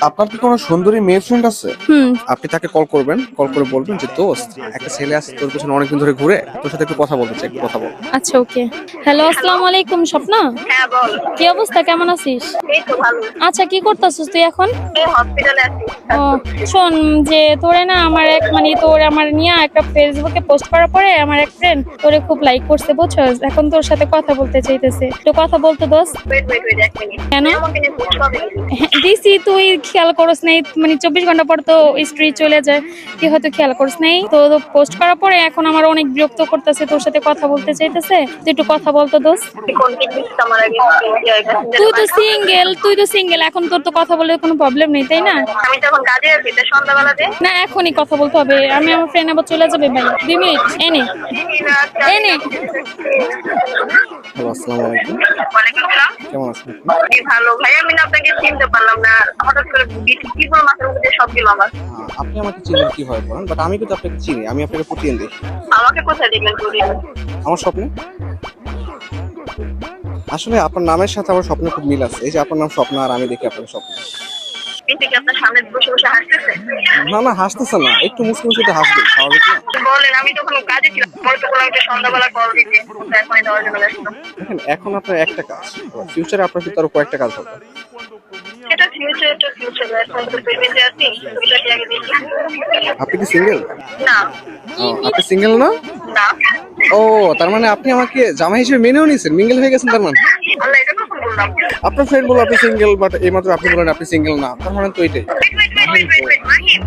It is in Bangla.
আপনার কি কোনো সুন্দরী মেয়ে ফ্রেন্ড আছে? হুম। আপনি তাকে কল করবেন, কল করে বলবেন যে দোস্ত একটা ছেলে আছে তোর পিছনে অনেকদিন ধরে ঘুরে, তোর সাথে একটু কথা বলতে চাই, একটু কথা বল। আচ্ছা, ওকে। হ্যালো, আসসালামু আলাইকুম স্বপ্না। হ্যাঁ বল। কি অবস্থা, কেমন আছিস? এই তো ভালো। আচ্ছা, কি করতেছিস তুই এখন? এই হসপিটালে আছি। ও, শোন, যে তোরে না আমার এক মানে তোর আমার নিয়ে একটা ফেসবুকে পোস্ট করার পরে আমার এক ফ্রেন্ড তোরে খুব লাইক করছে, বুঝছস? এখন তোর সাথে কথা বলতে চাইতেছে, একটু কথা বলতে দোস। ওয়েট এক মিনিট। কেন? আমাকে নিয়ে পোস্ট করবে? দিছি, তুই খেয়াল করিস নাই, মানে 24 ঘন্টা পর তো স্ত্রী চলে যায়, তুই হয়তো খেয়াল করিস নাই। তো পোস্ট করার পরে এখন আমার অনেক বিরক্ত করতেছে, তোর সাথে কথা বলতে চাইতেছে, তুই একটু কথা বলতো দোস। কোন কি দিচ্ছ আমার আগে? তুই তো সিঙ্গেল, এখন তোর তো কথা বলে কোনো প্রবলেম নেই, তাই না? আমি তো এখন কাজে আছি, তো সন্ধ্যাবেলাতে। না, এখনই কথা বলতে হবে, আমি আমার ফ্রেন্ড আবার চলে যাবে ভাই, 2 মিনিট এনে এনে। হ্যালো, আসসালামু আলাইকুম। ওয়ালাইকুম আসসালাম। কেমন আছেন আপনি? এই ভালো ভাই, আমি না আপনাকে চিনতে পারলাম না, হঠাৎ করে কি বল মাথার মধ্যে সব গেল আমার। আপনি আমাকে চিনেন কিভাবে বলেন, বাট আমি কিন্তু আপনাকে চিনি, আমি আপনাকে প্রতিদিন দেখি আমাকে কোথায় দেখলেন প্রদীপ? আমার স্বপ্নে। আসলে আপনার নামের সাথে আমার স্বপ্নে খুব মিল আছে। এই যে আপনার নাম স্বপ্ন আর আমি দেখি আপনার স্বপ্ন। কিন্তু কি আপনার সামনে বসে বসে হাসতেছে? না না, হাসতেছে না, একটু মুসকে মুসকে হাসবে, স্বাভাবিক না? বলেন, আমি তখন কাজে ছিলাম, বলে তো বললাম যে সন্ধ্যাবেলা কল দিতে, এখনই দেওয়ার জন্য ব্যস্ত। দেখেন, এখন আপনার একটা কাজ, ফিউচারে আপনার কিন্তু আরো কয়েকটা কাজ হবে। এটা ফিউচার এখন তো প্রেজেন্টে আছি, ওইটাকে আগে দেখি। আপনি কি সিঙ্গেল? না আপনি সিঙ্গেল না? না, ও, তার মানে আপনি আমাকে জামাই হিসেবে মেনেও নিয়েছেন, মিঙ্গেল হয়ে গেছেন তার মানে। আল্লাহ, এটা কখন বললাম? আপনার ফ্রেন্ড বলল আপনি সিঙ্গেল, বাট এইমাত্র আপনি বলেন আপনি সিঙ্গেল না, তার মানে তো এটাই। Wait, মাহিম।